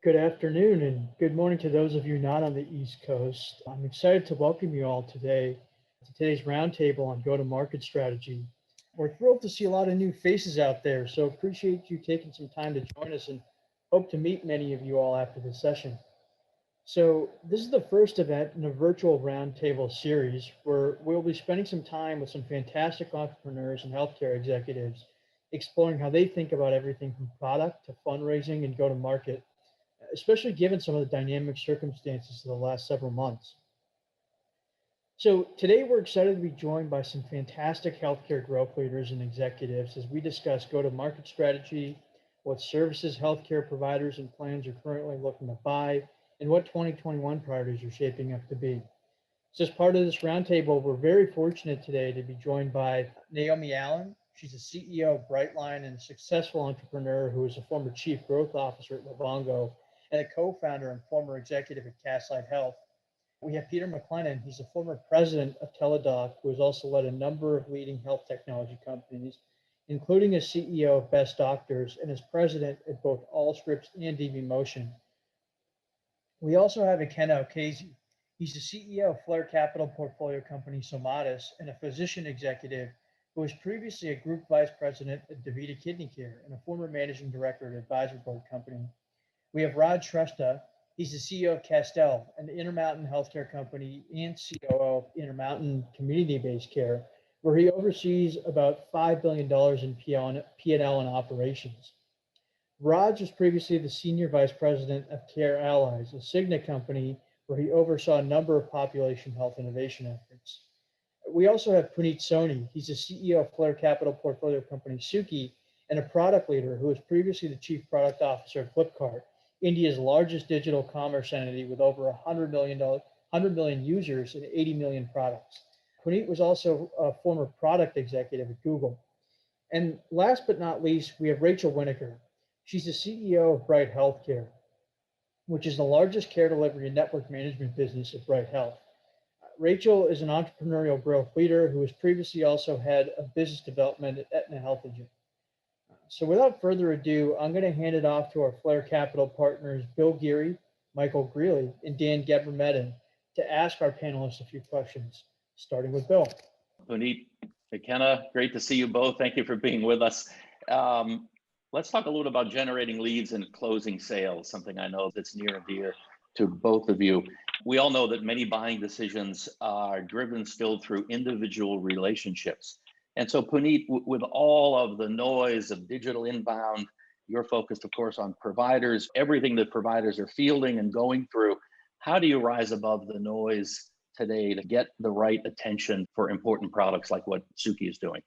Good afternoon and good morning to those of you not on the East Coast. I'm excited to welcome you all today to today's roundtable on go-to-market strategy. We're thrilled to see a lot of new faces out there, so appreciate you taking some time to join us and hope to meet many of you all after this session. So, this is the first event in a virtual roundtable series where we'll be spending some time with some fantastic entrepreneurs and healthcare executives, exploring how they think about everything from product to fundraising and go to market, especially given some of the dynamic circumstances of the last several months. So, today we're excited to be joined by some fantastic healthcare growth leaders and executives as we discuss go to market strategy, what services healthcare providers and plans are currently looking to buy, and what 2021 priorities are shaping up to be. So, as part of this roundtable, we're very fortunate today to be joined by Naomi Allen. She's the CEO of Brightline and a successful entrepreneur who is a former chief growth officer at Livongo and a co-founder and former executive at Castlight Health. We have Peter McLennan. He's a former president of Teladoc, who has also led a number of leading health technology companies, including as CEO of Best Doctors and as president at both Allscripts and DV Motion. We also have Ikenna Okazi. He's the CEO of Flair Capital portfolio company Somatis and a physician executive who was previously a group vice president at DaVita Kidney Care and a former managing director at Advisor Board Company. We have Raj Shrestha. He's the CEO of Castell, an Intermountain healthcare company and COO of Intermountain Community-Based Care, where he oversees about $5 billion in P&L and operations. Raj was previously the senior vice president of Care Allies, a Cigna company where he oversaw a number of population health innovation efforts. We also have Puneet Soni. He's the CEO of Flair Capital portfolio company Suki and a product leader who was previously the chief product officer at Flipkart, India's largest digital commerce entity with over 100 million users and 80 million products. Puneet was also a former product executive at Google. And last but not least, we have Rachel Winokur. She's the CEO of Bright Healthcare, which is the largest care delivery and network management business at Bright Health. Rachel is an entrepreneurial growth leader who was previously also head of business development at Aetna Health Agent. So without further ado, I'm going to hand it off to our Flair Capital partners, Bill Geary, Michael Greeley, and Dan Gebremedhin to ask our panelists a few questions, starting with Bill. Puneet, McKenna, great to see you both. Thank you for being with us. Let's talk a little about generating leads and closing sales, something I know that's near and dear to both of you. We all know that many buying decisions are driven still through individual relationships. And so, Puneet, with all of the noise of digital inbound, you're focused, of course, on providers, everything that providers are fielding and going through. How do you rise above the noise today to get the right attention for important products like what Suki is doing?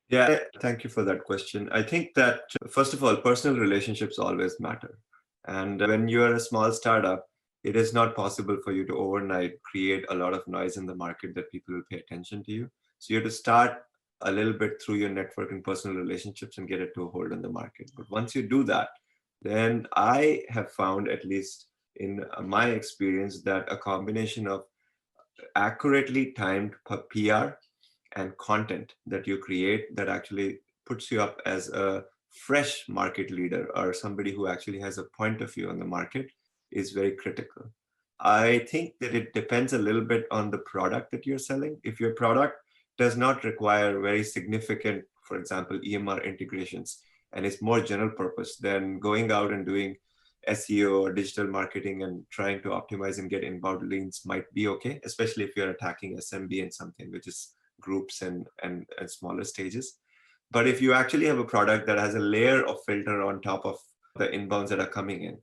Yeah, thank you for that question. I think that, first of all, personal relationships always matter. And when you are a small startup, it is not possible for you to overnight create a lot of noise in the market that people will pay attention to you. So you have to start a little bit through your network and personal relationships and get it to a hold in the market. But once you do that, then I have found, at least in my experience, that a combination of accurately timed PR and content that you create that actually puts you up as a fresh market leader or somebody who actually has a point of view on the market is very critical. I think that it depends a little bit on the product that you're selling. If your product does not require very significant, for example, EMR integrations, and it's more general purpose, then going out and doing SEO or digital marketing and trying to optimize and get inbound leads might be okay, especially if you're attacking SMB and something, which is groups and smaller stages. But if you actually have a product that has a layer of filter on top of the inbounds that are coming in,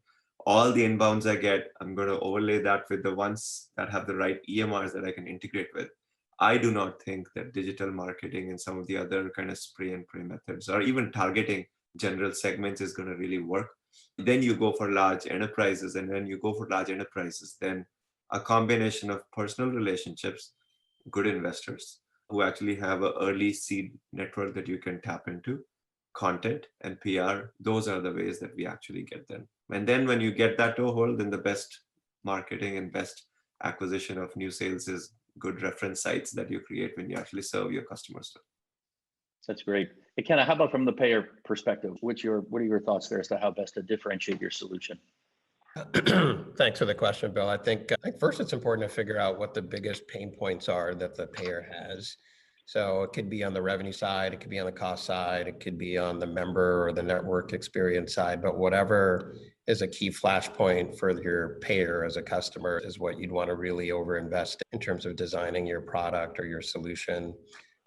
all the inbounds I get, I'm going to overlay that with the ones that have the right EMRs that I can integrate with. I do not think that digital marketing and some of the other kind of spray and pray methods or even targeting general segments is going to really work. Then you go for large enterprises, and when you go for large enterprises, then a combination of personal relationships, good investors who actually have an early seed network that you can tap into, content and PR, those are the ways that we actually get them. And then when you get that to a hold, then the best marketing and best acquisition of new sales is good reference sites that you create when you actually serve your customers. That's great. Ikenna, how about from the payer perspective? What are your thoughts there as to how best to differentiate your solution? Thanks for the question, Bill. I think first it's important to figure out what the biggest pain points are that the payer has. So it could be on the revenue side, it could be on the cost side, it could be on the member or the network experience side, but whatever is a key flashpoint for your payer as a customer is what you'd want to really overinvest in terms of designing your product or your solution.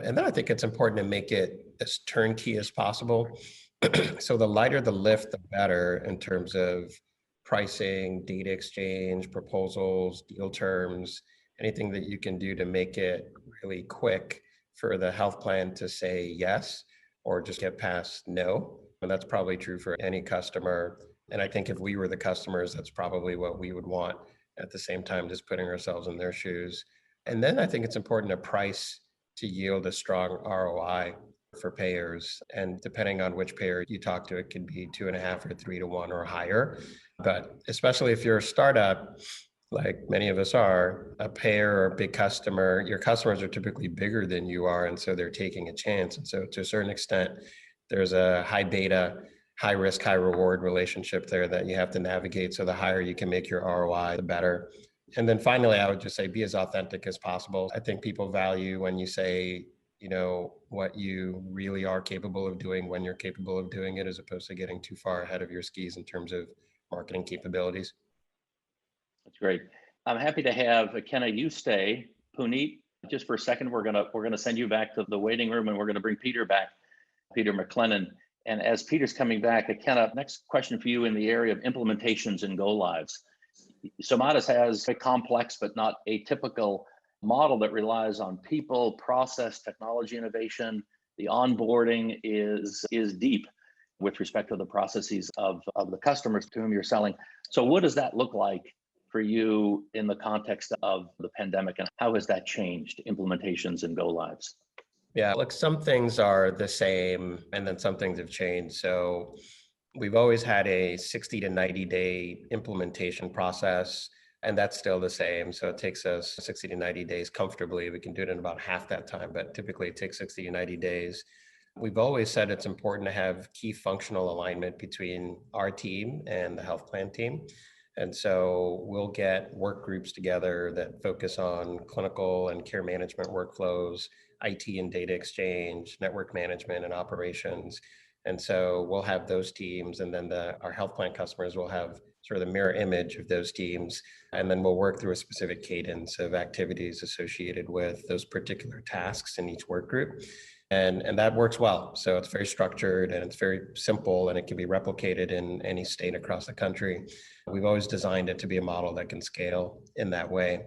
And then I think it's important to make it as turnkey as possible. So the lighter the lift, the better in terms of pricing, data exchange, proposals, deal terms, anything that you can do to make it really quick for the health plan to say yes or just get past no. And that's probably true for any customer. And I think if we were the customers, that's probably what we would want at the same time, just putting ourselves in their shoes. And then I think it's important to price to yield a strong ROI for payers. And depending on which payer you talk to, it could be 2.5 or 3 to 1 or higher. But especially if you're a startup, like many of us are, a payer or a big customer, your customers are typically bigger than you are. And so they're taking a chance. And so to a certain extent, there's a high beta, high risk, high reward relationship there that you have to navigate. So the higher you can make your ROI, the better. And then finally, I would just say be as authentic as possible. I think people value when you say, what you really are capable of doing when you're capable of doing it, as opposed to getting too far ahead of your skis in terms of marketing capabilities. That's great. I'm happy to have Kenna, you stay. Puneet, just for a second, we're gonna send you back to the waiting room, and we're gonna bring Peter back, Peter McLennan. And as Peter's coming back, Kenna, next question for you in the area of implementations and go lives. Somatis has a complex but not atypical model that relies on people, process, technology innovation. The onboarding is deep with respect to the processes of the customers to whom you're selling. So what does that look like for you in the context of the pandemic, and how has that changed implementations and go lives? Yeah, look, some things are the same and then some things have changed. So we've always had a 60 to 90 day implementation process, and that's still the same. So it takes us 60 to 90 days comfortably. We can do it in about half that time, but typically it takes 60 to 90 days. We've always said it's important to have key functional alignment between our team and the health plan team. And so we'll get work groups together that focus on clinical and care management workflows, IT and data exchange, network management and operations. And so we'll have those teams, and then our health plan customers will have sort of the mirror image of those teams. And then we'll work through a specific cadence of activities associated with those particular tasks in each work group. And that works well. So it's very structured and it's very simple, and it can be replicated in any state across the country. We've always designed it to be a model that can scale in that way.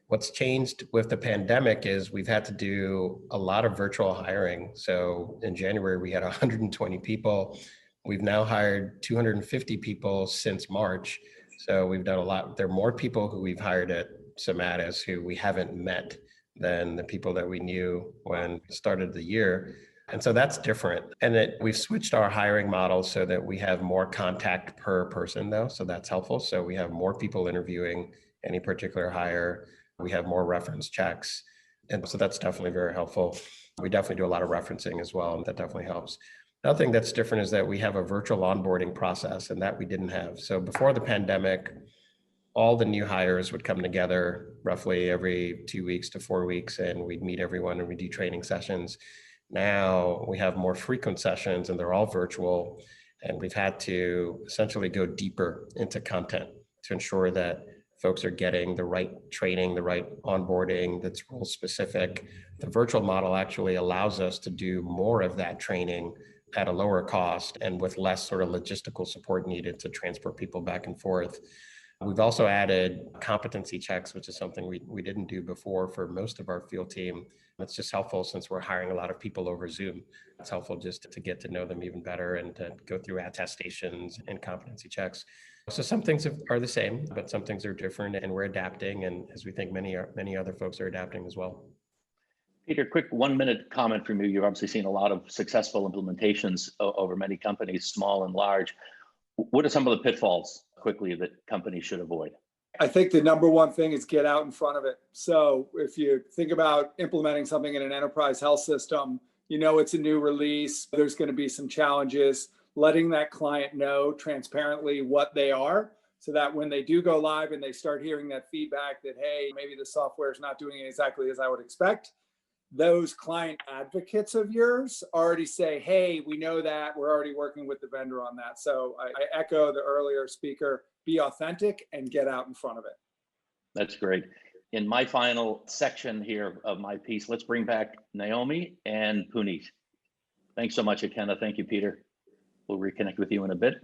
What's changed with the pandemic is we've had to do a lot of virtual hiring. So in January, we had 120 people. We've now hired 250 people since March. So we've done a lot. There are more people who we've hired at Somatis who we haven't met than the people that we knew when we started the year. And so that's different. And we've switched our hiring model so that we have more contact per person though. So that's helpful. So we have more people interviewing any particular hire. We have more reference checks. And so that's definitely very helpful. We definitely do a lot of referencing as well, and that definitely helps. Another thing that's different is that we have a virtual onboarding process, and that we didn't have. So before the pandemic, all the new hires would come together roughly every 2 weeks to 4 weeks, and we'd meet everyone and we do training sessions. Now we have more frequent sessions, and they're all virtual. And we've had to essentially go deeper into content to ensure that folks are getting the right training, the right onboarding that's role specific. The virtual model actually allows us to do more of that training at a lower cost and with less sort of logistical support needed to transport people back and forth. We've also added competency checks, which is something we didn't do before for most of our field team. It's just helpful since we're hiring a lot of people over Zoom. It's helpful just to get to know them even better and to go through attestations and competency checks. So some things are the same, but some things are different, and we're adapting. And as we think many other folks are adapting as well. Peter, quick 1-minute comment from you. You've obviously seen a lot of successful implementations over many companies, small and large. What are some of the pitfalls quickly that companies should avoid? I think the number one thing is get out in front of it. So if you think about implementing something in an enterprise health system, it's a new release, there's going to be some challenges. Letting that client know transparently what they are so that when they do go live and they start hearing that feedback that, hey, maybe the software is not doing it exactly as I would expect, those client advocates of yours already say, hey, we know that, we're already working with the vendor on that. So I echo the earlier speaker, be authentic and get out in front of it. That's great. In my final section here of my piece, let's bring back Naomi and Puneet. Thanks so much, Ikenna. Thank you, Peter. We'll reconnect with you in a bit.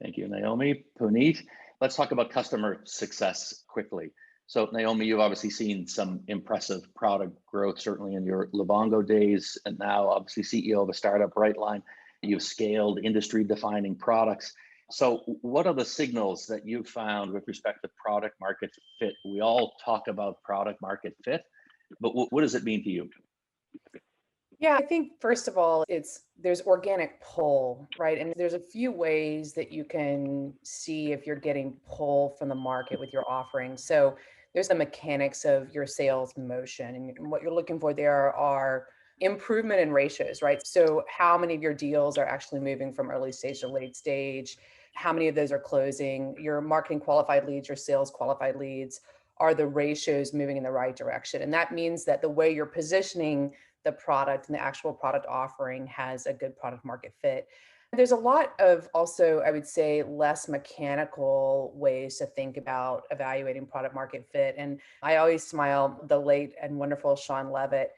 Thank you, Naomi. Puneet, let's talk about customer success quickly. So Naomi, you've obviously seen some impressive product growth, certainly in your Livongo days, and now obviously CEO of a startup, Brightline. You've scaled industry-defining products. So what are the signals that you've found with respect to product market fit? We all talk about product market fit, but what does it mean to you? Yeah, I think first of all, there's organic pull, right? And there's a few ways that you can see if you're getting pull from the market with your offering. So there's the mechanics of your sales motion, and what you're looking for there are improvement in ratios, right? So how many of your deals are actually moving from early stage to late stage? How many of those are closing? Your marketing qualified leads, your sales qualified leads, are the ratios moving in the right direction? And that means that the way you're positioning the product and the actual product offering has a good product market fit. There's a lot of also, I would say, less mechanical ways to think about evaluating product market fit. And I always smile, the late and wonderful Sean Levitt,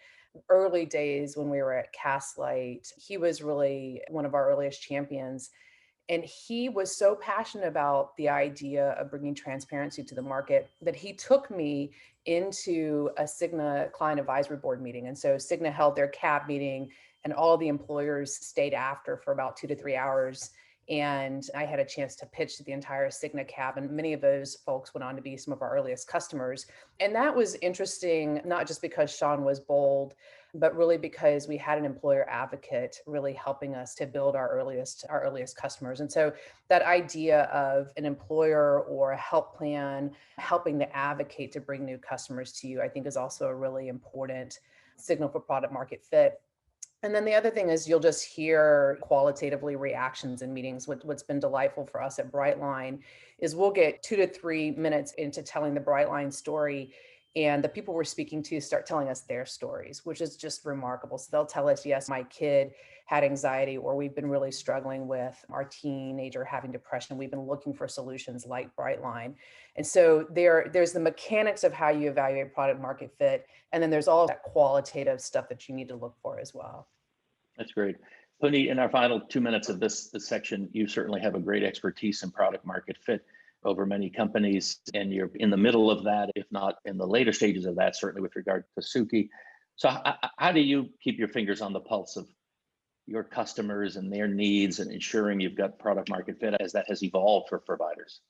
early days when we were at Castlight, he was really one of our earliest champions. And he was so passionate about the idea of bringing transparency to the market that he took me into a Cigna client advisory board meeting. And so Cigna held their CAB meeting and all the employers stayed after for about 2 to 3 hours. And I had a chance to pitch to the entire Cigna CAB, and many of those folks went on to be some of our earliest customers. And that was interesting, not just because Sean was bold, but really because we had an employer advocate really helping us to build our earliest customers. And so that idea of an employer or a health plan helping to advocate to bring new customers to you, I think is also a really important signal for product market fit. And then the other thing is you'll just hear qualitatively reactions in meetings. What's been delightful for us at Brightline is we'll get 2 to 3 minutes into telling the Brightline story, and the people we're speaking to start telling us their stories, which is just remarkable. So they'll tell us, yes, my kid had anxiety, or we've been really struggling with our teenager having depression. We've been looking for solutions like Brightline. And so there's the mechanics of how you evaluate product market fit. And then there's all that qualitative stuff that you need to look for as well. That's great. Puneet, in our final 2 minutes of this section, you certainly have a great expertise in product market fit over many companies, and you're in the middle of that, if not in the later stages of that, certainly with regard to Suki. So how do you keep your fingers on the pulse of your customers and their needs and ensuring you've got product market fit as that has evolved for providers?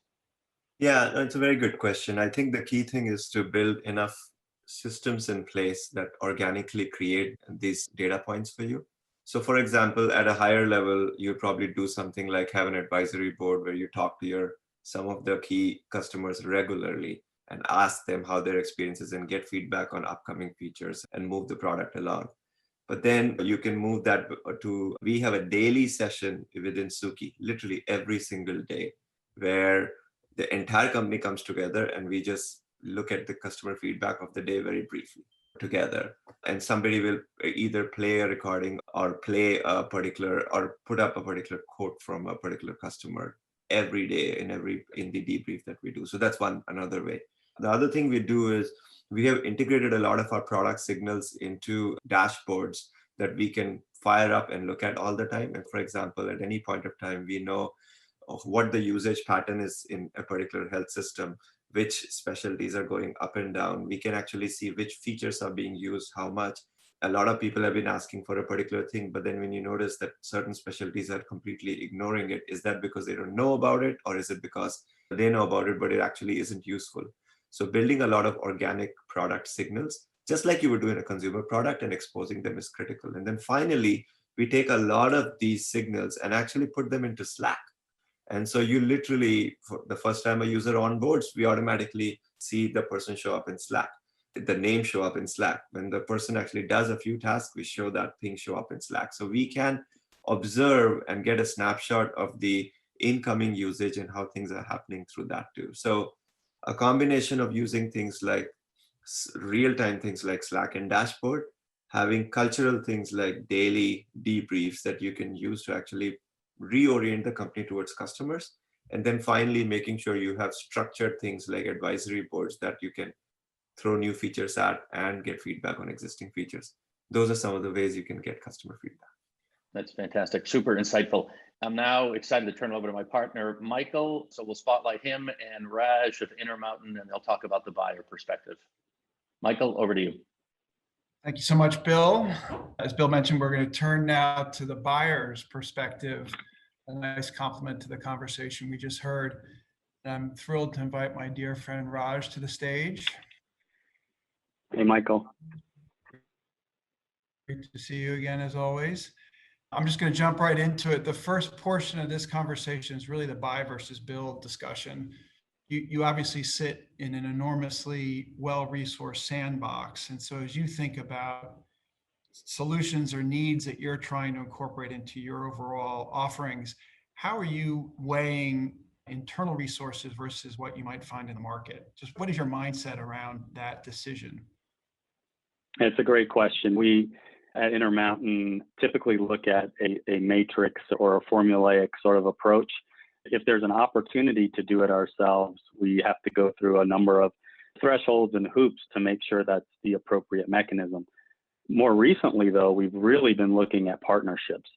Yeah, that's a very good question. I think the key thing is to build enough systems in place that organically create these data points for you. So for example, at a higher level, you probably do something like have an advisory board where you talk to some of the key customers regularly and ask them how their experiences and get feedback on upcoming features and move the product along. But then you can move that to, we have a daily session within Suki, literally every single day, where the entire company comes together and we just look at the customer feedback of the day very briefly together. And somebody will either play a recording or play a particular or put up a particular quote from a particular customer every day in the debrief that we do. So that's another way. The other thing we do is we have integrated a lot of our product signals into dashboards that we can fire up and look at all the time. And for example, at any point of time, we know what the usage pattern is in a particular health system, which specialties are going up and down. We can actually see which features are being used, how much. A lot of people have been asking for a particular thing, but then when you notice that certain specialties are completely ignoring it, is that because they don't know about it, or is it because they know about it, but it actually isn't useful? So building a lot of organic product signals, just like you would do in a consumer product, and exposing them is critical. And then finally, we take a lot of these signals and actually put them into Slack. And so you literally, for the first time a user onboards, we automatically see the person show up in Slack, the name show up in Slack. When the person actually does a few tasks, we show that thing show up in Slack. So we can observe and get a snapshot of the incoming usage and how things are happening through that too. So a combination of using things like real-time things like Slack and Dashboard, having cultural things like daily debriefs that you can use to actually reorient the company towards customers. And then finally, making sure you have structured things like advisory boards that you can throw new features at and get feedback on existing features. Those are some of the ways you can get customer feedback. That's fantastic. Super insightful. I'm now excited to turn it over to my partner, Michael. So we'll spotlight him and Raj of Intermountain, and they'll talk about the buyer perspective. Michael, over to you. Thank you so much, Bill. As Bill mentioned, we're going to turn now to the buyer's perspective. A nice compliment to the conversation we just heard. And I'm thrilled to invite my dear friend Raj to the stage. Hey, Michael. Great to see you again, as always. I'm just going to jump right into it. The first portion of this conversation is really the buy versus build discussion. You obviously sit in an enormously well-resourced sandbox. And so as you think about solutions or needs that you're trying to incorporate into your overall offerings, how are you weighing internal resources versus what you might find in the market? Just what is your mindset around that decision? It's a great question. We at Intermountain typically look at a matrix or a formulaic sort of approach. If there's an opportunity to do it ourselves, we have to go through a number of thresholds and hoops to make sure that's the appropriate mechanism. More recently, though, we've really been looking at partnerships.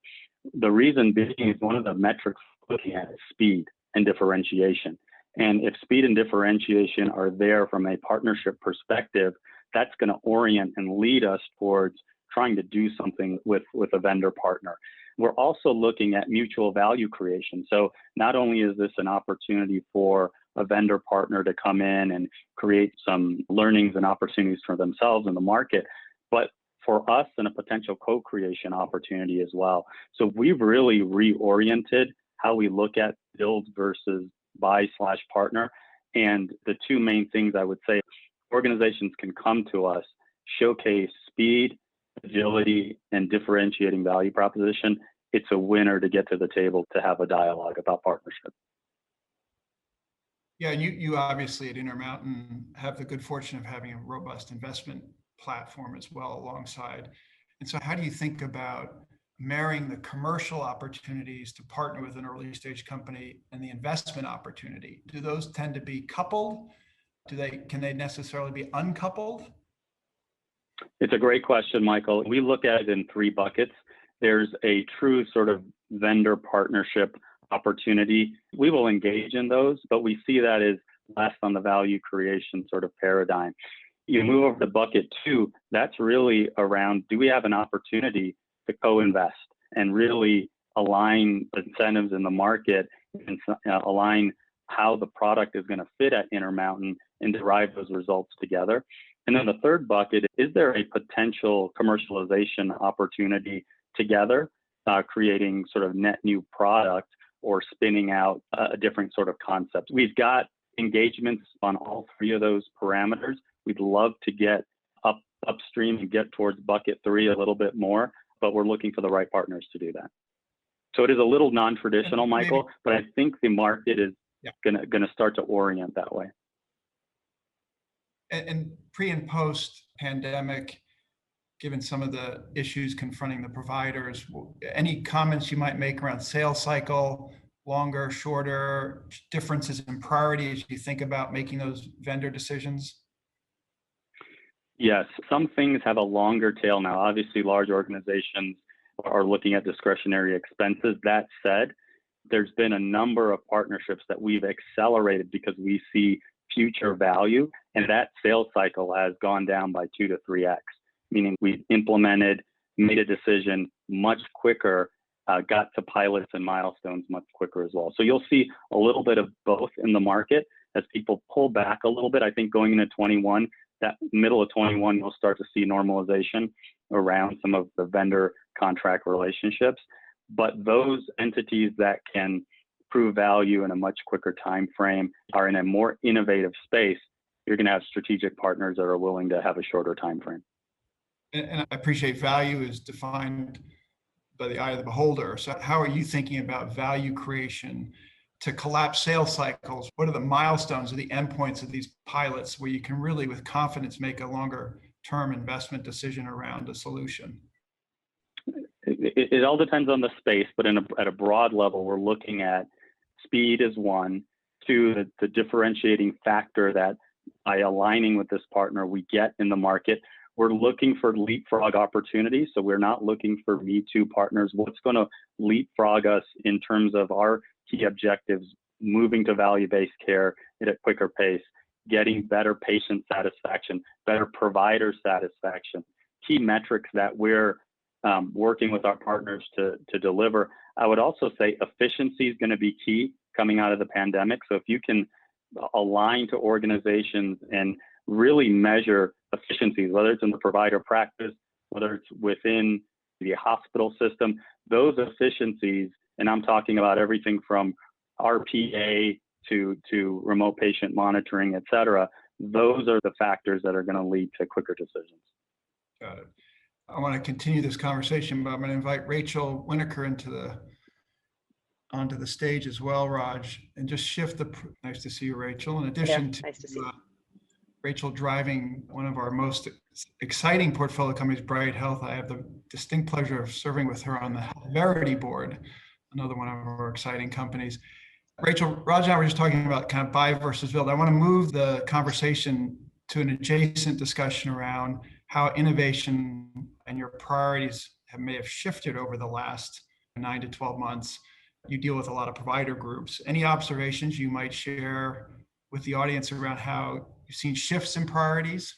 The reason being is one of the metrics we're looking at is speed and differentiation. And if speed and differentiation are there from a partnership perspective, that's going to orient and lead us towards trying to do something with a vendor partner. We're also looking at mutual value creation. So not only is this an opportunity for a vendor partner to come in and create some learnings and opportunities for themselves in the market, but for us and a potential co-creation opportunity as well. So we've really reoriented how we look at build versus buy/partner. And the two main things I would say, organizations can come to us, showcase speed, agility, and differentiating value proposition. It's a winner to get to the table to have a dialogue about partnership. Yeah, and you obviously at Intermountain have the good fortune of having a robust investment platform as well alongside. And so how do you think about marrying the commercial opportunities to partner with an early stage company and the investment opportunity? Do those tend to be coupled? Can they necessarily be uncoupled? It's a great question, Michael. We look at it in three buckets. There's a true sort of vendor partnership opportunity. We will engage in those, but we see that as less on the value creation sort of paradigm. You move over to bucket two, that's really around, do we have an opportunity to co-invest and really align incentives in the market and align how the product is going to fit at Intermountain and derive those results together. And then the third bucket, is there a potential commercialization opportunity together, creating sort of net new product or spinning out a different sort of concept? We've got engagements on all three of those parameters. We'd love to get upstream and get towards bucket three a little bit more, but we're looking for the right partners to do that. So it is a little non-traditional, Michael, but I think the market is gonna start to orient that way. And pre and post pandemic, given some of the issues confronting the providers, any comments you might make around sales cycle, longer, shorter, differences in priority as you think about making those vendor decisions? Yes, some things have a longer tail now. Obviously, large organizations are looking at discretionary expenses. That said, there's been a number of partnerships that we've accelerated because we see future value, and that sales cycle has gone down by 2 to 3x, meaning we've implemented, made a decision much quicker, got to pilots and milestones much quicker as well. So you'll see a little bit of both in the market as people pull back a little bit. I think going into 21, that middle of 21, you'll start to see normalization around some of the vendor contract relationships. But those entities that can prove value in a much quicker time frame are in a more innovative space. You're going to have strategic partners that are willing to have a shorter time frame. And I appreciate value is defined by the eye of the beholder. So how are you thinking about value creation to collapse sales cycles? What are the milestones or the endpoints of these pilots where you can really with confidence make a longer term investment decision around a solution? It all depends on the space, but at a broad level, we're looking at speed is one, two, the differentiating factor that by aligning with this partner we get in the market. We're looking for leapfrog opportunities, so we're not looking for me too partners. What's going to leapfrog us in terms of our key objectives, moving to value-based care at a quicker pace, getting better patient satisfaction, better provider satisfaction, key metrics that we're working with our partners to deliver. I would also say efficiency is going to be key coming out of the pandemic. So if you can align to organizations and really measure efficiencies, whether it's in the provider practice, whether it's within the hospital system, those efficiencies, and I'm talking about everything from RPA to remote patient monitoring, et cetera, those are the factors that are going to lead to quicker decisions. Got it. I want to continue this conversation, but I'm going to invite Rachel Winokur onto the stage as well, Raj, and just shift nice to see you, Rachel. In addition to nice to see you. Rachel driving one of our most exciting portfolio companies, Bright Health, I have the distinct pleasure of serving with her on the Verity board, another one of our exciting companies. Rachel, Raj and I were just talking about kind of buy versus build. I want to move the conversation to an adjacent discussion around how innovation and your priorities may have shifted over the last 9 to 12 months. You deal with a lot of provider groups. Any observations you might share with the audience around how you've seen shifts in priorities?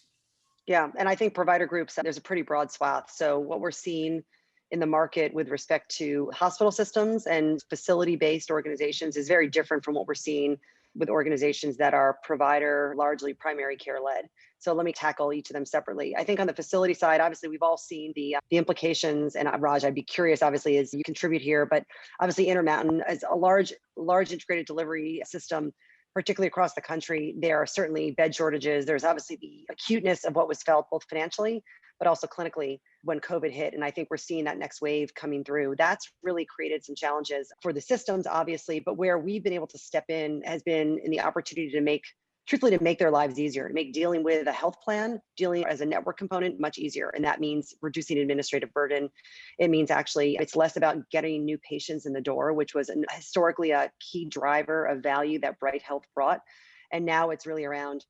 Yeah, and I think provider groups, there's a pretty broad swath. So what we're seeing in the market with respect to hospital systems and facility-based organizations is very different from what we're seeing with organizations that are provider, largely primary care led. So let me tackle each of them separately. I think on the facility side, obviously we've all seen the implications, and Raj, I'd be curious, obviously, as you contribute here, but obviously Intermountain as a large integrated delivery system, particularly across the country, there are certainly bed shortages. There's obviously the acuteness of what was felt both financially, but also clinically when COVID hit. And I think we're seeing that next wave coming through. That's really created some challenges for the systems, obviously, but where we've been able to step in has been in the opportunity to make their lives easier, to make dealing with a health plan, dealing as a network component much easier. And that means reducing administrative burden. It means actually it's less about getting new patients in the door, which was historically a key driver of value that Bright Health brought. And now it's really around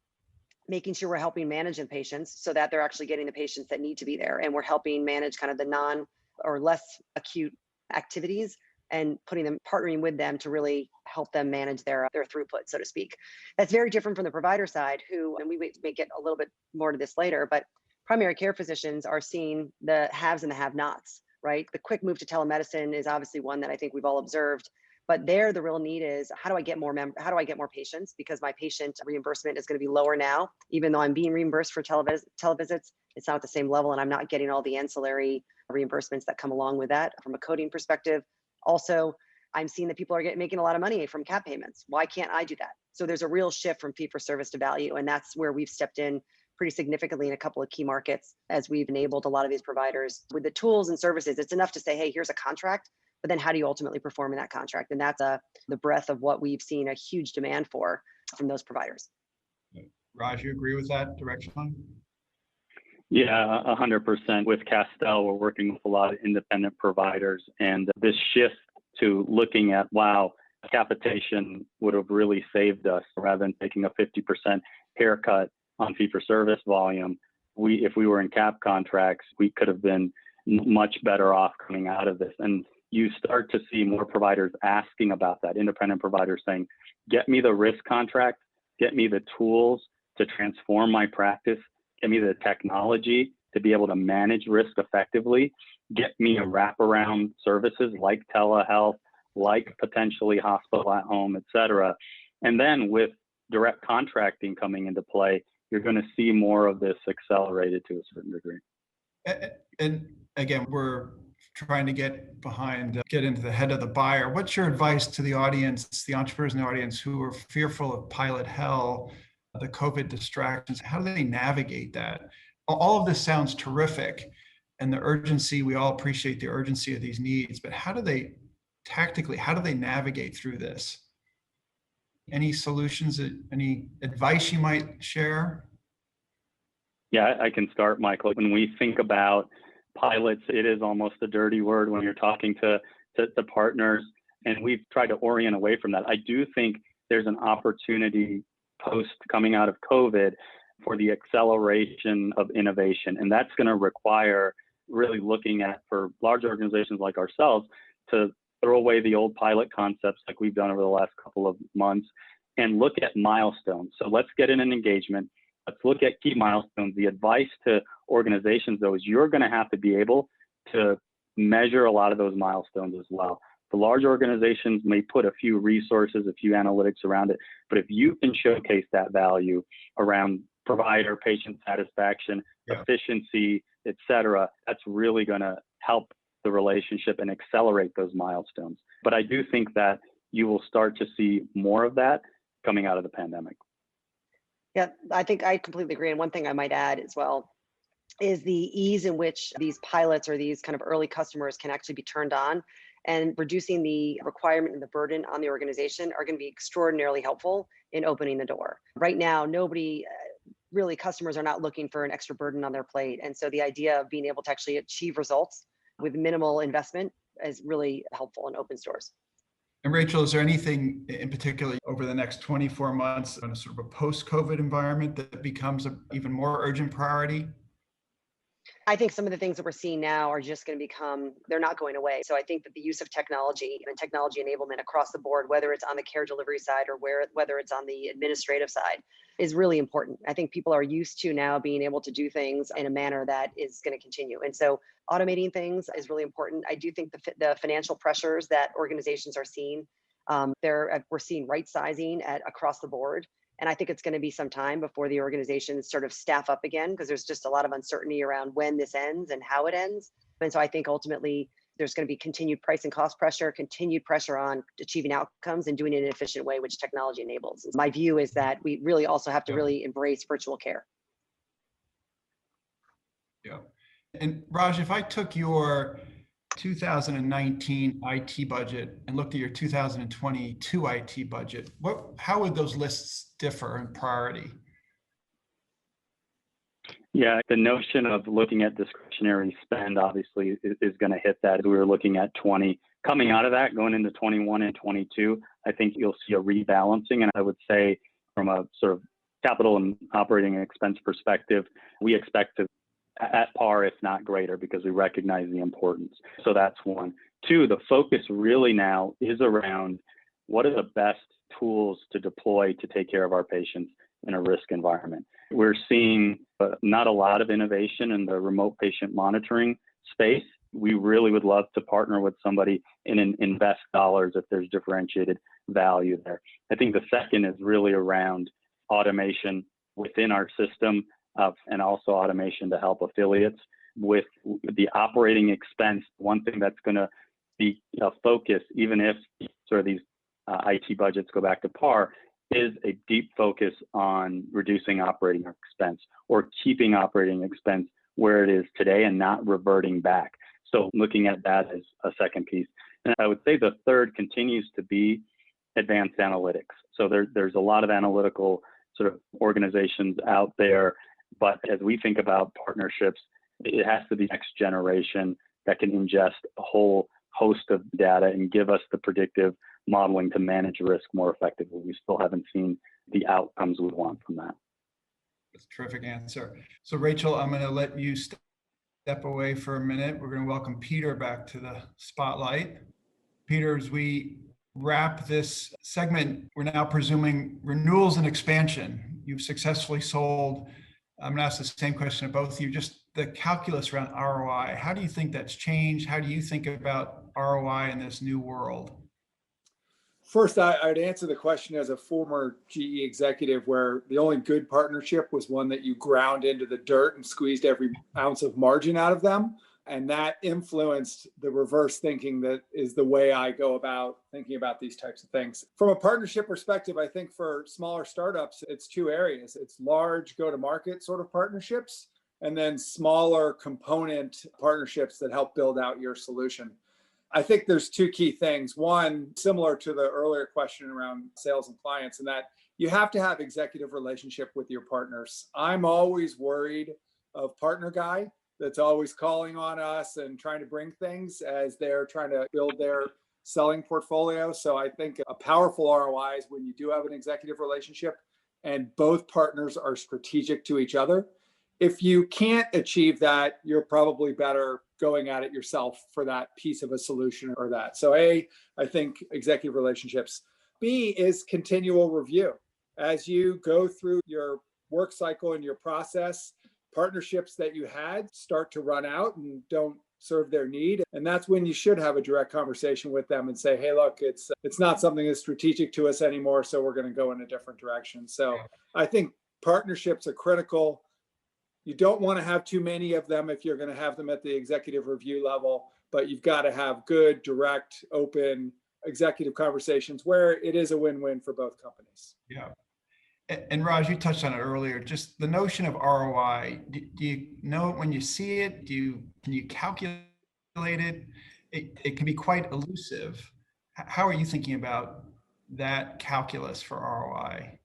making sure we're helping manage the patients so that they're actually getting the patients that need to be there. And we're helping manage kind of the non or less acute activities and partnering with them to really help them manage their throughput, so to speak. That's very different from the provider side and we may get a little bit more to this later, but primary care physicians are seeing the haves and the have-nots, right? The quick move to telemedicine is obviously one that I think we've all observed, but there the real need is how do I get more patients? Because my patient reimbursement is going to be lower now, even though I'm being reimbursed for televisits, it's not at the same level and I'm not getting all the ancillary reimbursements that come along with that from a coding perspective. Also, I'm seeing that people are making a lot of money from cap payments. Why can't I do that? So there's a real shift from fee for service to value. And that's where we've stepped in pretty significantly in a couple of key markets as we've enabled a lot of these providers with the tools and services. It's enough to say, hey, here's a contract, but then how do you ultimately perform in that contract? And that's the breadth of what we've seen a huge demand for from those providers. Raj, you agree with that direction? Yeah, 100%. With Castell, we're working with a lot of independent providers, and this shift to looking at, wow, capitation would have really saved us rather than taking a 50% haircut on fee-for-service volume. If we were in cap contracts, we could have been much better off coming out of this. And you start to see more providers asking about that, independent providers saying, get me the risk contract, get me the tools to transform my practice, get me the technology to be able to manage risk effectively, get me a wraparound services like telehealth, like potentially hospital at home, et cetera. And then with direct contracting coming into play, you're going to see more of this accelerated to a certain degree. And again, we're trying to get into the head of the buyer. What's your advice to the audience, the entrepreneurs in the audience who are fearful of pilot hell, the COVID distractions? How do they navigate that? All of this sounds terrific, and the urgency, we all appreciate the urgency of these needs, but how do they navigate through this? Any solutions, any advice you might share? Yeah, I can start, Michael. When we think about pilots, it is almost a dirty word when you're talking to partners, and we've tried to orient away from that. I do think there's an opportunity post coming out of COVID for the acceleration of innovation, and that's going to require really looking at, for large organizations like ourselves, to throw away the old pilot concepts like we've done over the last couple of months and look at milestones. So let's get in an engagement. Let's look at key milestones. The advice to organizations, though, is you're going to have to be able to measure a lot of those milestones as well. The large organizations may put a few resources, a few analytics around it, but if you can showcase that value around provider, patient satisfaction, efficiency, et cetera, that's really going to help the relationship and accelerate those milestones. But I do think that you will start to see more of that coming out of the pandemic. Yeah, I think I completely agree. And one thing I might add as well is the ease in which these pilots or these kind of early customers can actually be turned on, and reducing the requirement and the burden on the organization are going to be extraordinarily helpful in opening the door. Right now, customers are not looking for an extra burden on their plate. And so the idea of being able to actually achieve results with minimal investment is really helpful and opens doors. And Rachel, is there anything in particular over the next 24 months in a sort of a post-COVID environment that becomes an even more urgent priority? I think some of the things that we're seeing now are just going to they're not going away. So I think that the use of technology and technology enablement across the board, whether it's on the care delivery side or whether it's on the administrative side, is really important. I think people are used to now being able to do things in a manner that is going to continue. And so automating things is really important. I do think the financial pressures that organizations are seeing, we're seeing right sizing across the board. And I think it's going to be some time before the organizations sort of staff up again, because there's just a lot of uncertainty around when this ends and how it ends. And so I think ultimately there's going to be continued price and cost pressure, continued pressure on achieving outcomes and doing it in an efficient way, which technology enables. And my view is that we really also have to really embrace virtual care. Yeah. And Raj, if I took your 2019 IT budget and looked at your 2022 IT budget, how would those lists differ in priority? Yeah, the notion of looking at discretionary spend obviously is going to hit that. We were looking at 20. Coming out of that, going into 21 and 22, I think you'll see a rebalancing. And I would say from a sort of capital and operating expense perspective, we expect to at par, if not greater, because we recognize the importance. So that's one. Two, the focus really now is around what are the best tools to deploy to take care of our patients in a risk environment. We're seeing not a lot of innovation in the remote patient monitoring space. We really would love to partner with somebody and invest dollars if there's differentiated value there. I think the second is really around automation within our system, and also automation to help affiliates with the operating expense. One thing that's going to be a focus, even if sort of these IT budgets go back to par, is a deep focus on reducing operating expense or keeping operating expense where it is today and not reverting back. So looking at that as a second piece. And I would say the third continues to be advanced analytics. So there's a lot of analytical sort of organizations out there. But as we think about partnerships, it has to be next generation that can ingest a whole host of data and give us the predictive modeling to manage risk more effectively. We still haven't seen the outcomes we want from that. That's a terrific answer. So Rachel, I'm going to let you step away for a minute. We're going to welcome Peter back to the spotlight. Peter, as we wrap this segment, we're now presuming renewals and expansion. You've successfully sold. I'm going to ask the same question to both of you, just the calculus around ROI. How do you think that's changed? How do you think about ROI in this new world? First, I'd answer the question as a former GE executive, where the only good partnership was one that you ground into the dirt and squeezed every ounce of margin out of them. And that influenced the reverse thinking that is the way I go about thinking about these types of things. From a partnership perspective, I think for smaller startups, it's two areas. It's large go-to-market sort of partnerships, and then smaller component partnerships that help build out your solution. I think there's two key things. One, similar to the earlier question around sales and clients, and that you have to have executive relationship with your partners. I'm always worried of partner guy that's always calling on us and trying to bring things as they're trying to build their selling portfolio. So I think a powerful ROI is when you do have an executive relationship and both partners are strategic to each other. If you can't achieve that, you're probably better going at it yourself for that piece of a solution or that. So A, I think executive relationships. B is continual review. As you go through your work cycle and your process, partnerships that you had start to run out and don't serve their need. And that's when you should have a direct conversation with them and say, hey, look, it's not something that's strategic to us anymore, so we're going to go in a different direction. So I think partnerships are critical. You don't want to have too many of them if you're going to have them at the executive review level, but you've got to have good, direct, open executive conversations where it is a win-win for both companies. Yeah. And Raj, you touched on it earlier, just the notion of ROI. Do you know it when you see it? Can you calculate it? It can be quite elusive. How are you thinking about that calculus for ROI?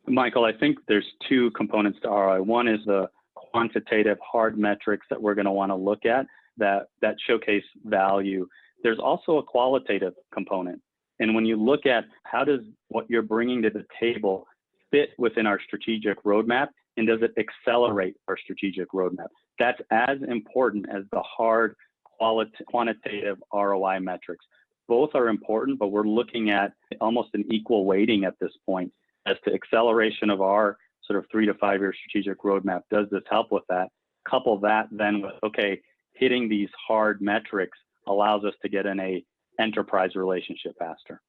Michael, I think there's two components to ROI. One is the quantitative hard metrics that we're going to want to look at that showcase value. There's also a qualitative component. And when you look at how does what you're bringing to the table fit within our strategic roadmap, and does it accelerate our strategic roadmap? That's as important as the hard quantitative ROI metrics. Both are important, but we're looking at almost an equal weighting at this point as to acceleration of our sort of 3 to 5 year strategic roadmap. Does this help with that? Couple that then with, okay, hitting these hard metrics allows us to get in a enterprise relationship faster.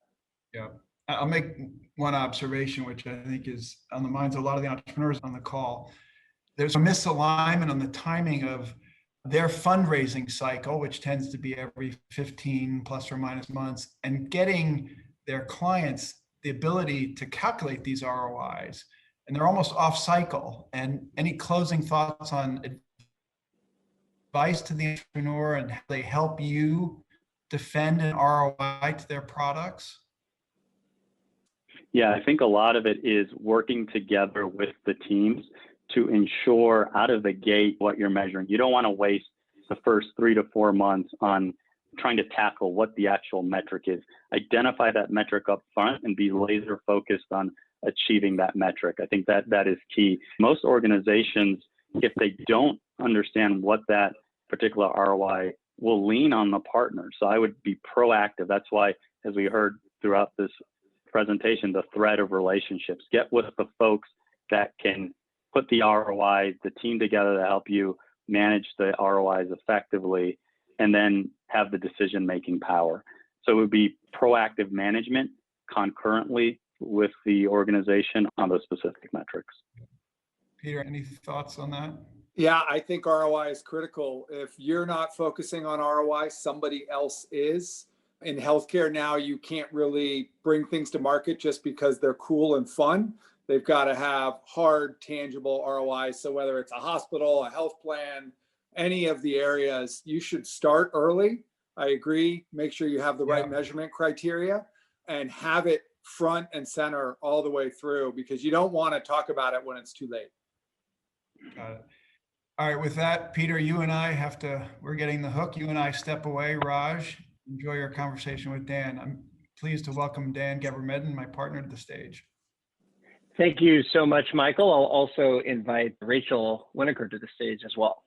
Yeah. I'll make one observation, which I think is on the minds of a lot of the entrepreneurs on the call. There's a misalignment on the timing of their fundraising cycle, which tends to be every 15 plus or minus months, and getting their clients the ability to calculate these ROIs. And they're almost off cycle. And any closing thoughts on advice to the entrepreneur and how they help you defend an ROI to their products? Yeah, I think a lot of it is working together with the teams to ensure out of the gate what you're measuring. You don't want to waste the first 3 to 4 months on trying to tackle what the actual metric is. Identify that metric up front and be laser focused on achieving that metric. I think that is key. Most organizations, if they don't understand what that particular ROI, will lean on the partner. So I would be proactive. That's why, as we heard throughout this presentation, the thread of relationships. Get with the folks that can put the ROI, the team together to help you manage the ROIs effectively, and then have the decision-making power. So it would be proactive management concurrently with the organization on those specific metrics. Peter, any thoughts on that? Yeah, I think ROI is critical. If you're not focusing on ROI, somebody else is. In healthcare now, you can't really bring things to market just because they're cool and fun. They've got to have hard, tangible ROIs. So whether it's a hospital, a health plan, any of the areas, you should start early. I agree. Make sure you have the right measurement criteria and have it front and center all the way through, because you don't want to talk about it when it's too late. Got it. All right, with that, Peter, you and I we're getting the hook. You and I step away. Raj, enjoy your conversation with Dan. I'm pleased to welcome Dan Gebremedhin, my partner, to the stage. Thank you so much, Michael. I'll also invite Rachel Winokur to the stage as well.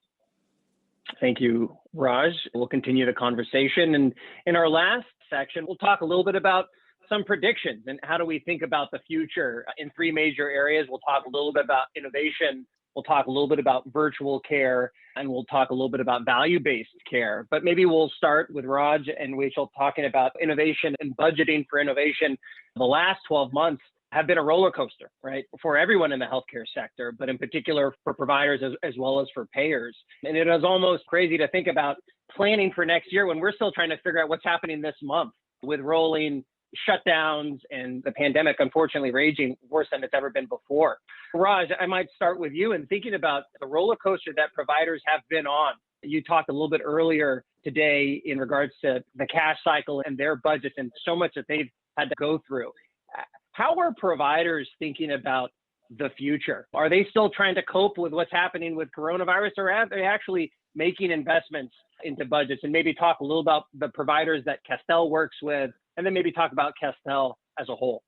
Thank you, Raj. We'll continue the conversation. And in our last section, we'll talk a little bit about some predictions and how do we think about the future in 3 major areas. We'll talk a little bit about innovation. We'll talk a little bit about virtual care, and we'll talk a little bit about value-based care. But maybe we'll start with Raj and Rachel talking about innovation and budgeting for innovation. The last 12 months have been a roller coaster, right, for everyone in the healthcare sector, but in particular for providers as well as for payers. And it is almost crazy to think about planning for next year when we're still trying to figure out what's happening this month with rolling shutdowns and the pandemic, unfortunately, raging worse than it's ever been before. Raj, I might start with you and thinking about the roller coaster that providers have been on You talked a little bit earlier today in regards to the cash cycle and their budgets and so much that they've had to go through. How are providers thinking about the future? Are they still trying to cope with what's happening with coronavirus, or are they actually making investments into budgets? And maybe talk a little about the providers that Castell works with, and then maybe talk about Castell as a whole.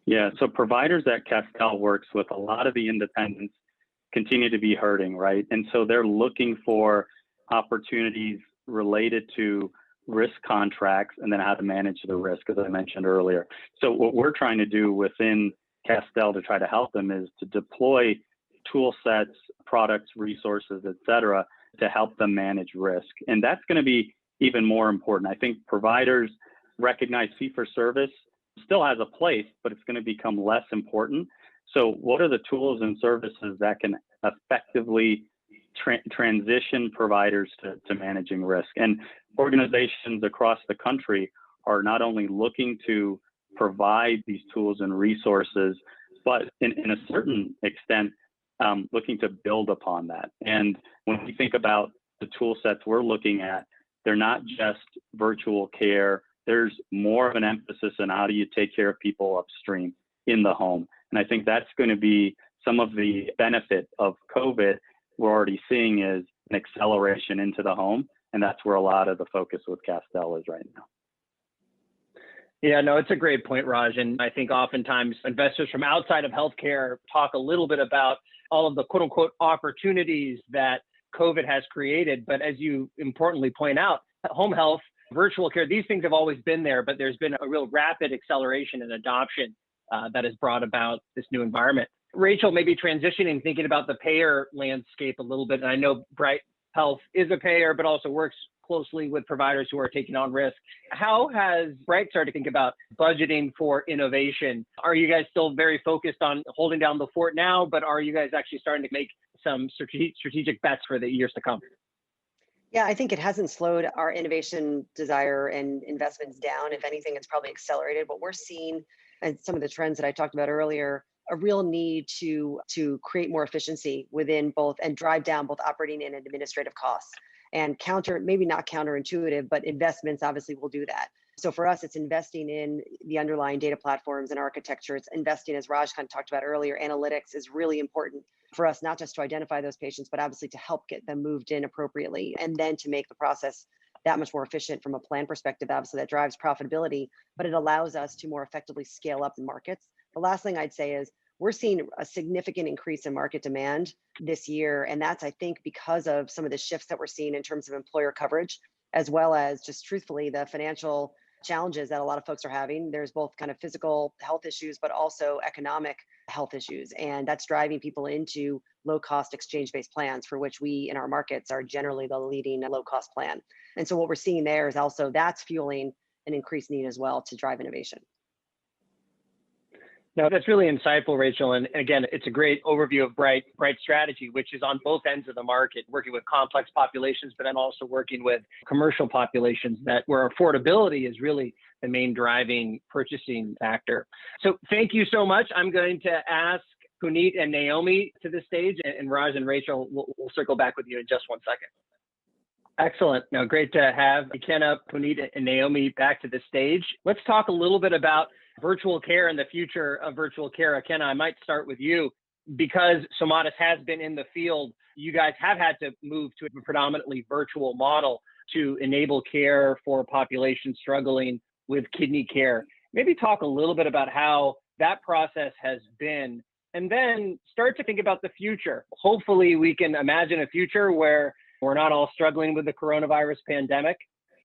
Yeah, so providers that Castell works with, a lot of the independents continue to be hurting, right? And so they're looking for opportunities related to risk contracts and then how to manage the risk, as I mentioned earlier. So what we're trying to do within Castell to try to help them is to deploy tool sets, products, resources, et cetera, to help them manage risk. And that's going to be even more important. I think providers recognize fee-for-service still has a place, but it's going to become less important. So what are the tools and services that can effectively transition providers to managing risk? And organizations across the country are not only looking to provide these tools and resources, but in a certain extent, looking to build upon that. And when we think about the tool sets we're looking at, they're not just virtual care. There's more of an emphasis on how do you take care of people upstream in the home. And I think that's going to be some of the benefit of COVID we're already seeing is an acceleration into the home. And that's where a lot of the focus with Castell is right now. Yeah, no, it's a great point, Raj. And I think oftentimes investors from outside of healthcare talk a little bit about all of the quote unquote opportunities that COVID has created. But as you importantly point out, home health, virtual care, these things have always been there, but there's been a real rapid acceleration and adoption that has brought about this new environment. Rachel, maybe transitioning, thinking about the payer landscape a little bit. And I know Bright Health is a payer, but also works closely with providers who are taking on risk. How has Bright started to think about budgeting for innovation? Are you guys still very focused on holding down the fort now, but are you guys actually starting to make some strategic bets for the years to come? Yeah, I think it hasn't slowed our innovation desire and investments down. If anything, it's probably accelerated. What we're seeing and some of the trends that I talked about earlier, a real need to create more efficiency within both and drive down both operating and administrative costs. And maybe not counterintuitive, but investments obviously will do that. So for us, it's investing in the underlying data platforms and architecture. It's investing, as Raj kind of talked about earlier, analytics is really important for us, not just to identify those patients, but obviously to help get them moved in appropriately, and then to make the process that much more efficient from a plan perspective. Obviously that drives profitability, but it allows us to more effectively scale up the markets. The last thing I'd say is we're seeing a significant increase in market demand this year. And that's, I think, because of some of the shifts that we're seeing in terms of employer coverage, as well as just truthfully, the financial challenges that a lot of folks are having. There's both kind of physical health issues, but also economic health issues. And that's driving people into low-cost exchange-based plans, for which we in our markets are generally the leading low-cost plan. And so what we're seeing there is also that's fueling an increased need as well to drive innovation. No, that's really insightful, Rachel. And again, it's a great overview of Bright's strategy, which is on both ends of the market, working with complex populations, but then also working with commercial populations where affordability is really the main driving purchasing factor. So thank you so much. I'm going to ask Puneet and Naomi to the stage, and Raj and Rachel, we'll circle back with you in just 1 second. Excellent. Now, great to have Ikenna, Puneet, and Naomi back to the stage. Let's talk a little bit about virtual care and the future of virtual care. Ikenna, I might start with you. Because Somatis has been in the field, you guys have had to move to a predominantly virtual model to enable care for populations struggling with kidney care. Maybe talk a little bit about how that process has been, and then start to think about the future. Hopefully we can imagine a future where we're not all struggling with the coronavirus pandemic.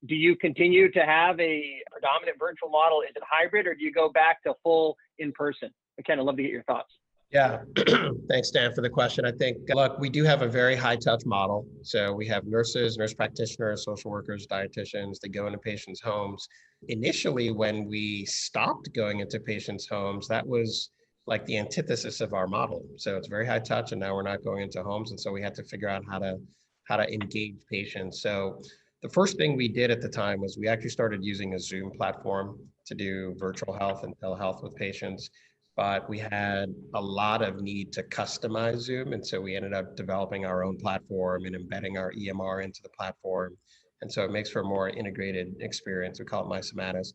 Do you continue to have a predominant virtual model? Is it hybrid, or do you go back to full in-person? I kind of love to get your thoughts. Yeah, thanks, Dan, for the question. I think, look, we do have a very high touch model. So we have nurses, nurse practitioners, social workers, dietitians that go into patients' homes. Initially, when we stopped going into patients' homes, that was like the antithesis of our model. So it's very high touch, and now we're not going into homes. And so we had to figure out how to engage patients. So the first thing we did at the time was we actually started using a Zoom platform to do virtual health and telehealth with patients. but we had a lot of need to customize Zoom. And so we ended up developing our own platform and embedding our EMR into the platform. And so it makes for a more integrated experience. We call it My Somatis.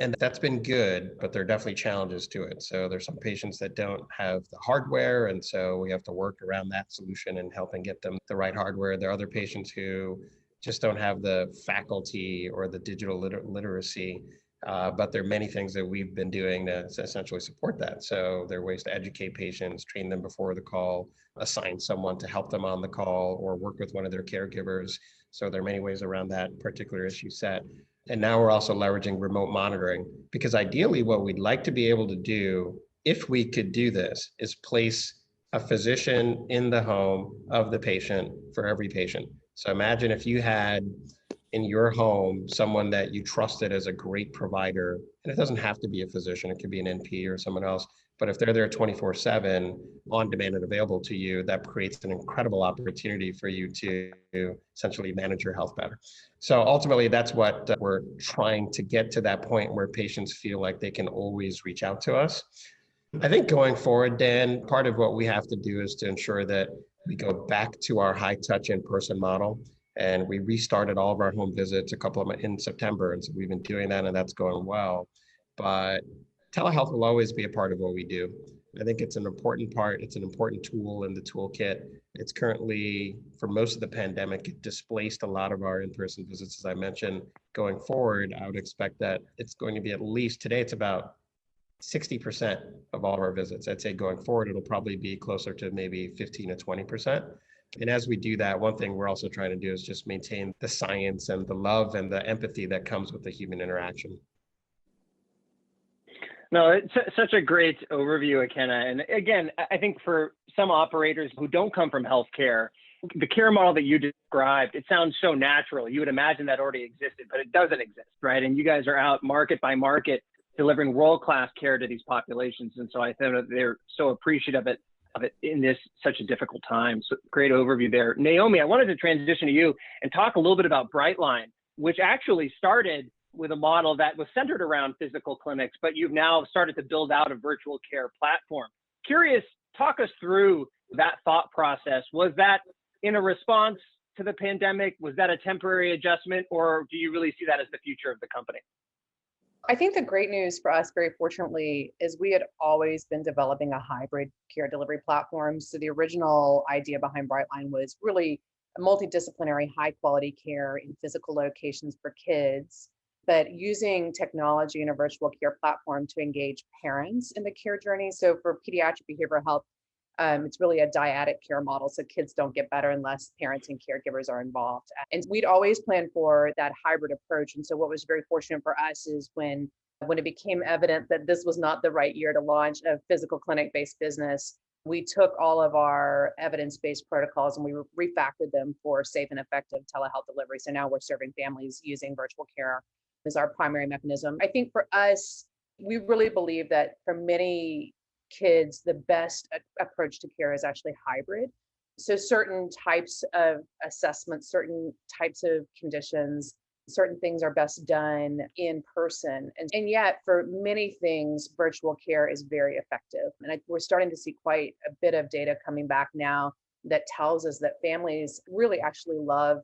And that's been good, but there are definitely challenges to it. So there's some patients that don't have the hardware. And so we have to work around that solution and helping get them the right hardware. There are other patients who just don't have the faculty or the digital literacy. But there are many things that we've been doing to essentially support that. So there are ways to educate patients, train them before the call, assign someone to help them on the call, or work with one of their caregivers. So there are many ways around that particular issue set. And now we're also leveraging remote monitoring, because ideally what we'd like to be able to do, if we could do this, is place a physician in the home of the patient for every patient. So imagine if you had in your home someone that you trusted as a great provider, and it doesn't have to be a physician, it could be an NP or someone else, but if they're there 24/7 on demand and available to you, that creates an incredible opportunity for you to essentially manage your health better. So ultimately, that's what we're trying to get to, that point where patients feel like they can always reach out to us. I think going forward, Dan, part of what we have to do is to ensure that we go back to our high touch in-person model. And we restarted all of our home visits in September. And so we've been doing that, and that's going well. But telehealth will always be a part of what we do. I think it's an important part. It's an important tool in the toolkit. It's currently, for most of the pandemic, it displaced a lot of our in-person visits, as I mentioned. Going forward, I would expect that it's going to be at least, today it's about 60% of all of our visits. I'd say going forward, it'll probably be closer to maybe 15 to 20%. And as we do that, one thing we're also trying to do is just maintain the science and the love and the empathy that comes with the human interaction. No, it's such a great overview, Ikenna. And again, I think for some operators who don't come from healthcare, the care model that you described, it sounds so natural. You would imagine that already existed, but it doesn't exist, right? And you guys are out market by market delivering world-class care to these populations. And so I think that they're so appreciative of it in this such a difficult time. So great overview there. Naomi, I wanted to transition to you and talk a little bit about Brightline, which actually started with a model that was centered around physical clinics, but you've now started to build out a virtual care platform. Curious, talk us through that thought process. Was that in a response to the pandemic? Was that a temporary adjustment, or do you really see that as the future of the company? I think the great news for us, very fortunately, is we had always been developing a hybrid care delivery platform. So the original idea behind Brightline was really a multidisciplinary, high quality care in physical locations for kids, but using technology and a virtual care platform to engage parents in the care journey. So for pediatric behavioral health, it's really a dyadic care model. So kids don't get better unless parents and caregivers are involved. And we'd always planned for that hybrid approach. And so what was very fortunate for us is when it became evident that this was not the right year to launch a physical clinic-based business, we took all of our evidence-based protocols and we refactored them for safe and effective telehealth delivery. So now we're serving families using virtual care as our primary mechanism. I think for us, we really believe that for many kids, the best approach to care is actually hybrid. So certain types of assessments, certain types of conditions, certain things are best done in person. And yet for many things, virtual care is very effective. And we're starting to see quite a bit of data coming back now that tells us that families really actually love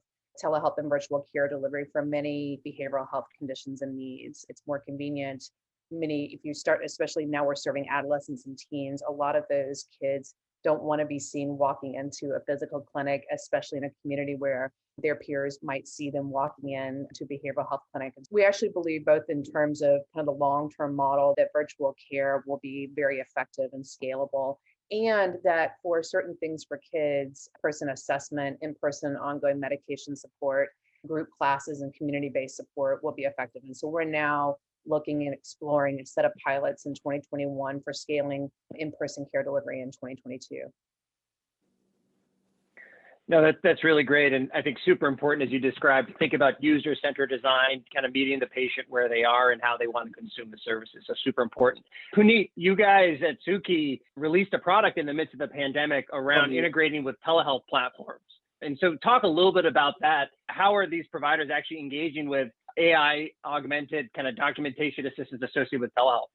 telehealth and virtual care delivery for many behavioral health conditions and needs. It's more convenient. If you start, especially now we're serving adolescents and teens, a lot of those kids don't want to be seen walking into a physical clinic, especially in a community where their peers might see them walking in to behavioral health clinic. We actually believe both in terms of kind of the long-term model that virtual care will be very effective and scalable, and that for certain things for kids, person assessment, in-person ongoing medication support, group classes, and community-based support will be effective. And so we're now looking and exploring a set of pilots in 2021 for scaling in-person care delivery in 2022. No, that's really great. And I think super important, as you described, to think about user-centered design, kind of meeting the patient where they are and how they want to consume the services. So super important. Puneet, you guys at Suki released a product in the midst of the pandemic around integrating with telehealth platforms. And so talk a little bit about that. How are these providers actually engaging with AI augmented kind of documentation assistance associated with telehealth?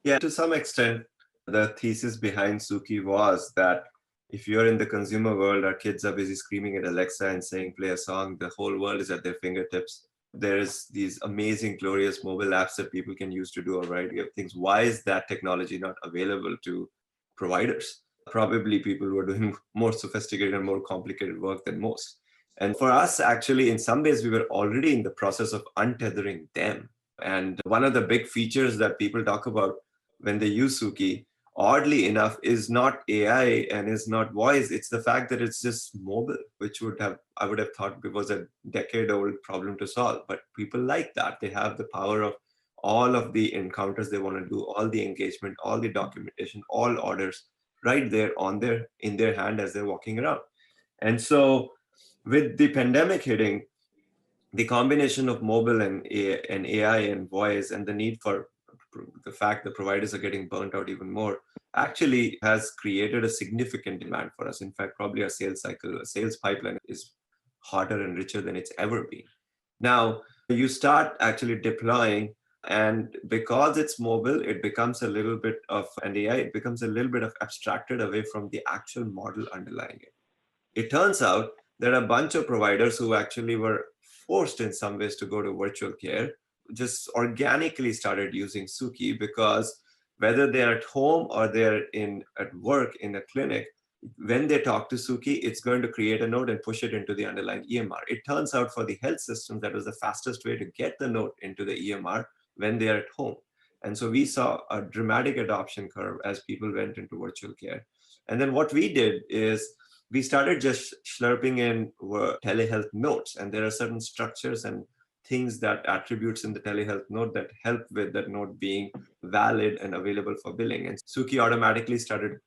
Yeah, to some extent, the thesis behind Suki was that if you're in the consumer world, our kids are busy screaming at Alexa and saying, play a song, the whole world is at their fingertips. There's these amazing, glorious mobile apps that people can use to do a variety of things. Why is that technology not available to providers? Probably people who are doing more sophisticated and more complicated work than most. And for us, actually, in some ways, we were already in the process of untethering them. And one of the big features that people talk about when they use Suki, oddly enough, is not AI and is not voice. It's the fact that it's just mobile, which I would have thought it was a decade-old problem to solve. But people like that. They have the power of all of the encounters they want to do, all the engagement, all the documentation, all orders right there in their hand as they're walking around. And so with the pandemic hitting, the combination of mobile and AI and voice and the need for the fact that providers are getting burnt out even more actually has created a significant demand for us. In fact, probably our sales pipeline is hotter and richer than it's ever been. Now, you start actually deploying, and because it's mobile, it becomes a little bit of, and AI, it becomes a little bit of abstracted away from the actual model underlying it. It turns out there are a bunch of providers who actually were forced in some ways to go to virtual care, just organically started using Suki because whether they're at home or they're at work in a clinic, when they talk to Suki, it's going to create a note and push it into the underlying EMR. It turns out for the health system, that was the fastest way to get the note into the EMR when they're at home. And so we saw a dramatic adoption curve as people went into virtual care. And then what we did is we started just slurping in telehealth notes. And there are certain structures and things that attributes in the telehealth note that help with that note being valid and available for billing. And Suki automatically started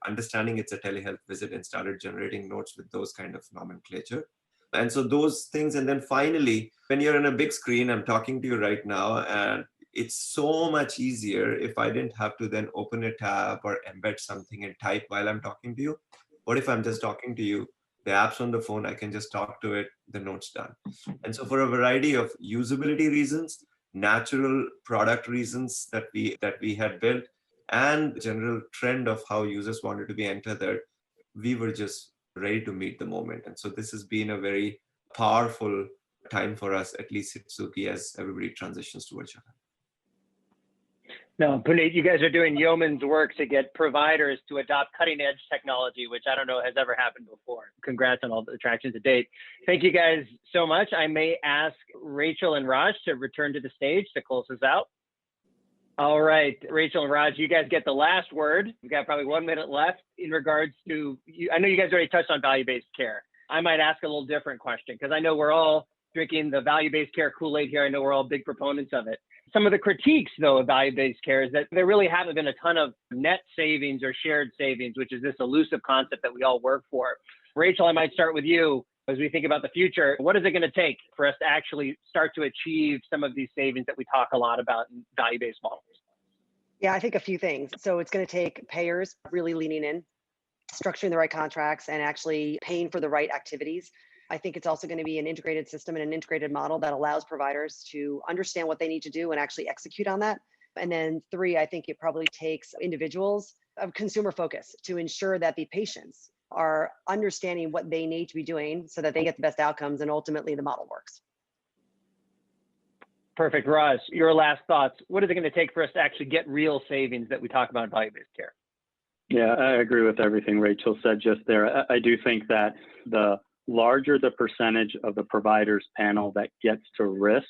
understanding it's a telehealth visit and started generating notes with those kind of nomenclature. And so those things. And then finally, when you're on a big screen, I'm talking to you right now, and it's so much easier if I didn't have to then open a tab or embed something and type while I'm talking to you. What if I'm just talking to you? The app's on the phone, I can just talk to it, the note's done. And so for a variety of usability reasons, natural product reasons that we had built, and general trend of how users wanted to be untethered, we were just ready to meet the moment. And so this has been a very powerful time for us, at least at Suki, as everybody transitions to virtual. No, Puneet, you guys are doing yeoman's work to get providers to adopt cutting edge technology, which I don't know has ever happened before. Congrats on all the traction to date. Thank you guys so much. I may ask Rachel and Raj to return to the stage to close us out. All right, Rachel and Raj, you guys get the last word. We've got probably 1 minute left in regards to, I know you guys already touched on value-based care. I might ask a little different question because I know we're all drinking the value-based care Kool-Aid here. I know we're all big proponents of it. Some of the critiques, though, of value-based care is that there really haven't been a ton of net savings or shared savings, which is this elusive concept that we all work for. Rachel, I might start with you. As we think about the future, what is it going to take for us to actually start to achieve some of these savings that we talk a lot about in value-based models? Yeah, I think a few things. So it's going to take payers really leaning in, structuring the right contracts, and actually paying for the right activities. I think it's also going to be an integrated system and an integrated model that allows providers to understand what they need to do and actually execute on that. And then 3, I think it probably takes individuals of consumer focus to ensure that the patients are understanding what they need to be doing so that they get the best outcomes and ultimately the model works. Perfect. Raj, your last thoughts. What is it going to take for us to actually get real savings that we talk about in value-based care? Yeah, I agree with everything Rachel said just there. I do think that the larger the percentage of the providers panel that gets to risk,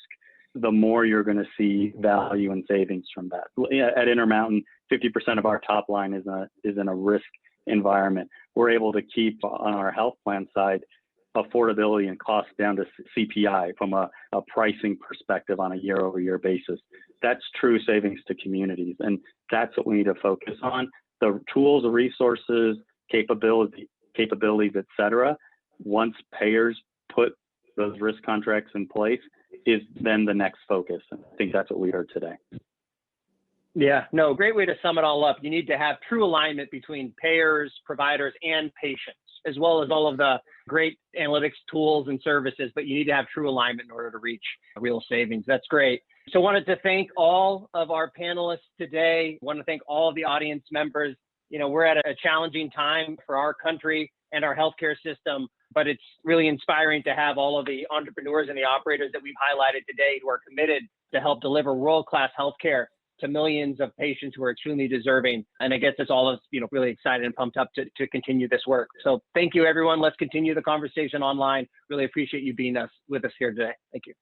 the more you're going to see value and savings from that. At Intermountain, 50% of our top line is in a risk environment. We're able to keep on our health plan side affordability and cost down to CPI from a pricing perspective on a year-over-year basis. That's true savings to communities, and that's what we need to focus on. The tools, the resources, capabilities, et cetera, once payers put those risk contracts in place, is then the next focus. And I think that's what we heard today. Yeah, no, great way to sum it all up. You need to have true alignment between payers, providers, and patients, as well as all of the great analytics tools and services, but you need to have true alignment in order to reach real savings. That's great. So wanted to thank all of our panelists today. Want to thank all of the audience members. You know, we're at a challenging time for our country and our healthcare system, but it's really inspiring to have all of the entrepreneurs and the operators that we've highlighted today who are committed to help deliver world-class healthcare to millions of patients who are extremely deserving. And it gets us all, really excited and pumped up to continue this work. So thank you, everyone. Let's continue the conversation online. Really appreciate you being with us here today. Thank you.